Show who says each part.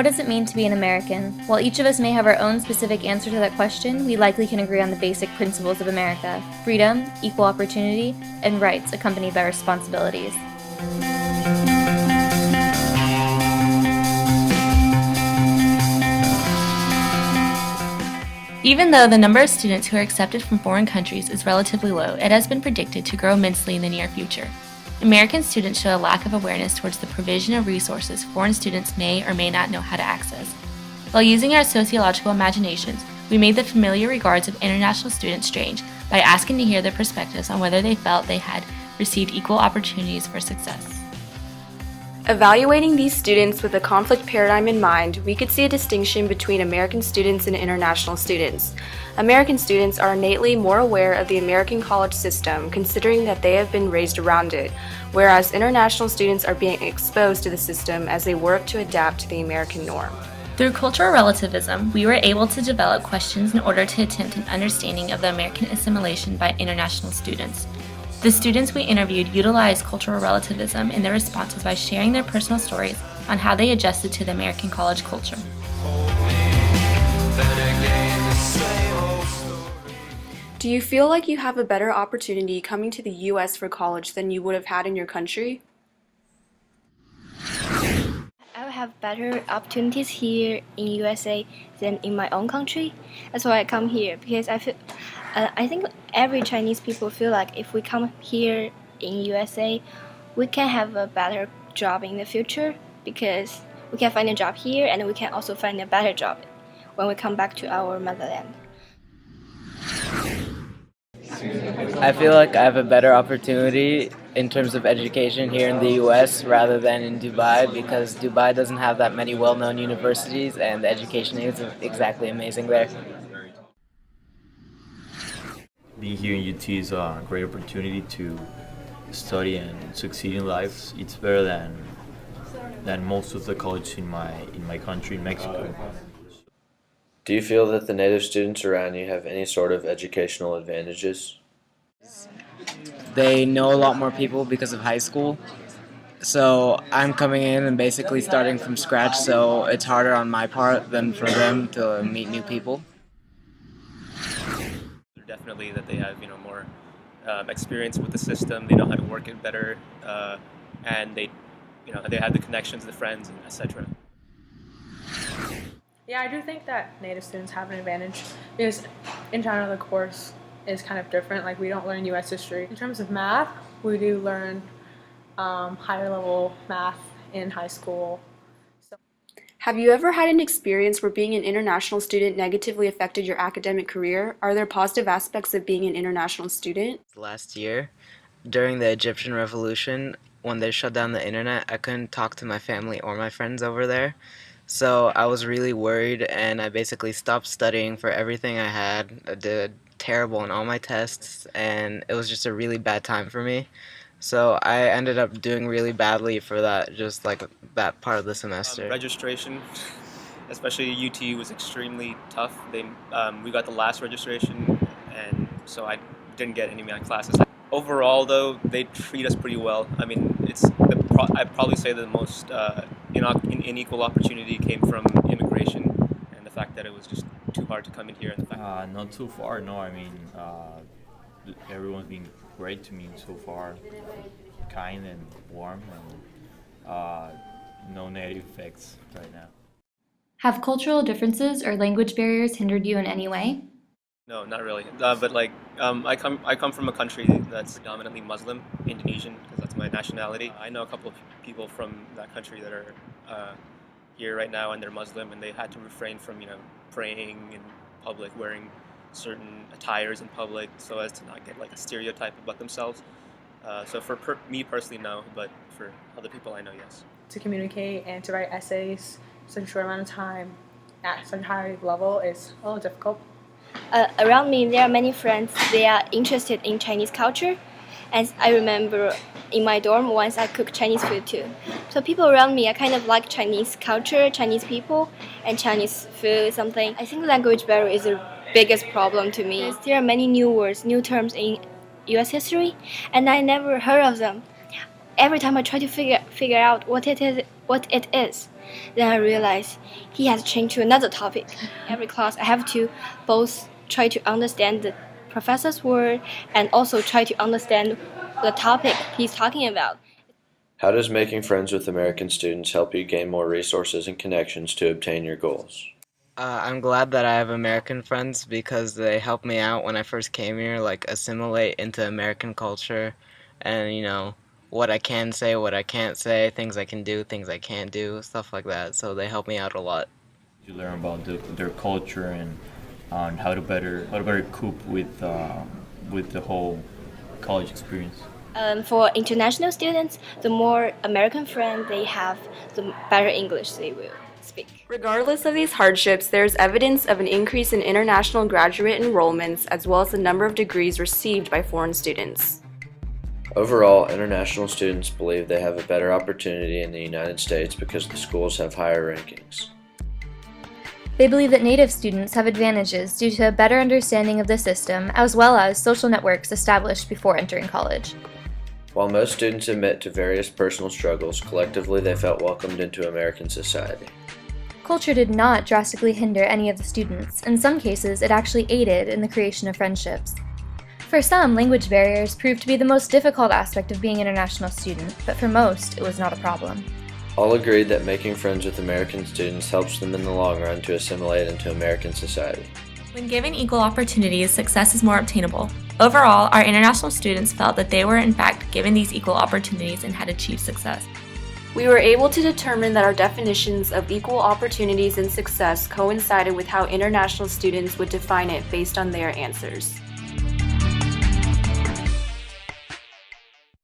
Speaker 1: What does it mean to be an American? While each of us may have our own specific answer to that question, we likely can agree on the basic principles of America: freedom, equal opportunity, and rights accompanied by responsibilities. Even though the number of students who are accepted from foreign countries is relatively low, it has been predicted to grow immensely in the near future. American students show a lack of awareness towards the provision of resources foreign students may or may not know how to access. While using our sociological imaginations, we made the familiar regards of international students strange by asking to hear their perspectives on whether they felt they had received equal opportunities for success.
Speaker 2: Evaluating these students with a conflict paradigm in mind, we could see a distinction between American students and international students. American students are innately more aware of the American college system, considering that they have been raised around it, whereas international students are being exposed to the system as they work to adapt to the American norm.
Speaker 1: Through cultural relativism, we were able to develop questions in order to attempt an understanding of the American assimilation by international students. The students we interviewed utilized cultural relativism in their responses by sharing their personal stories on how they adjusted to the American college culture.
Speaker 2: Do you feel like you have a better opportunity coming to the U.S. for college than you would have had in your country?
Speaker 3: I will have better opportunities here in USA than in my own country. That's why I come here, because I think every Chinese people feel like if we come here in USA, we can have a better job in the future, because we can find a job here and we can also find a better job when we come back to our motherland.
Speaker 4: I feel like I have a better opportunity in terms of education here in the US rather than in Dubai, because Dubai doesn't have that many well-known universities and the education isn't exactly amazing there.
Speaker 5: Being here in UT is a great opportunity to study and succeed in life. It's better than most of the colleges in my country, in Mexico.
Speaker 6: Do you feel that the native students around you have any sort of educational advantages?
Speaker 4: They know a lot more people because of high school. So I'm coming in and basically starting from scratch, so it's harder on my part than for them to meet new people.
Speaker 7: Definitely that they have more experience with the system. They know how to work it better, and they have the connections, the friends, and etc.
Speaker 8: Yeah, I do think that native students have an advantage because in China the course is kind of different. Like, we don't learn U.S. history. In terms of math, we do learn higher level math in high school.
Speaker 2: Have you ever had an experience where being an international student negatively affected your academic career? Are there positive aspects of being an international student?
Speaker 4: Last year, during the Egyptian Revolution, when they shut down the internet, I couldn't talk to my family or my friends over there. So I was really worried, and I basically stopped studying for everything I had. I did terrible in all my tests, and it was just a really bad time for me. So I ended up doing really badly for that, just like that part of the semester.
Speaker 7: Registration, especially UT, was extremely tough. We got the last registration, and so I didn't get any of my classes. Overall, though, they treat us pretty well. I mean, I'd probably say the most unequal opportunity came from immigration and the fact that it was just too hard to come in here. And the fact
Speaker 5: Not too far, no. I mean, everyone's been great to me so far, kind and warm, and no negative effects right now.
Speaker 1: Have cultural differences or language barriers hindered you in any way?
Speaker 7: No, not really. But I come from a country that's predominantly Muslim, Indonesian, because that's my nationality. I know a couple of people from that country that are here right now, and they're Muslim, and they had to refrain from praying in public, wearing certain attires in public, so as to not get like a stereotype about themselves. So for me personally, no, but for other people I know, yes.
Speaker 8: To communicate and to write essays such a short amount of time at such a high level is a little difficult.
Speaker 3: Around me, there are many friends. They are interested in Chinese culture, and I remember in my dorm once I cooked Chinese food too. So people around me, I kind of like Chinese culture, Chinese people, and Chinese food. Something. I think language barrier is the biggest problem to me. There are many new words, new terms in U.S. history, and I never heard of them. Every time I try to figure out what it is, Then I realized he has changed to another topic. Every class I have to both try to understand the professor's word and also try to understand the topic he's talking about.
Speaker 6: How does making friends with American students help you gain more resources and connections to obtain your goals?
Speaker 4: I'm glad that I have American friends because they helped me out when I first came here, like assimilate into American culture and, what I can say, what I can't say, things I can do, things I can't do, stuff like that. So they help me out a lot.
Speaker 5: You learn about their culture and on how to better cope with the whole college experience.
Speaker 3: For international students, the more American friends they have, the better English they will speak.
Speaker 2: Regardless of these hardships, there is evidence of an increase in international graduate enrollments as well as the number of degrees received by foreign students.
Speaker 6: Overall, international students believe they have a better opportunity in the United States because the schools have higher rankings.
Speaker 1: They believe that native students have advantages due to a better understanding of the system as well as social networks established before entering college.
Speaker 6: While most students admit to various personal struggles, collectively they felt welcomed into American society.
Speaker 1: Culture did not drastically hinder any of the students. In some cases, it actually aided in the creation of friendships. For some, language barriers proved to be the most difficult aspect of being an international student, but for most, it was not a problem.
Speaker 6: All agreed that making friends with American students helps them in the long run to assimilate into American society.
Speaker 1: When given equal opportunities, success is more obtainable. Overall, our international students felt that they were in fact given these equal opportunities and had achieved success.
Speaker 2: We were able to determine that our definitions of equal opportunities and success coincided with how international students would define it based on their answers.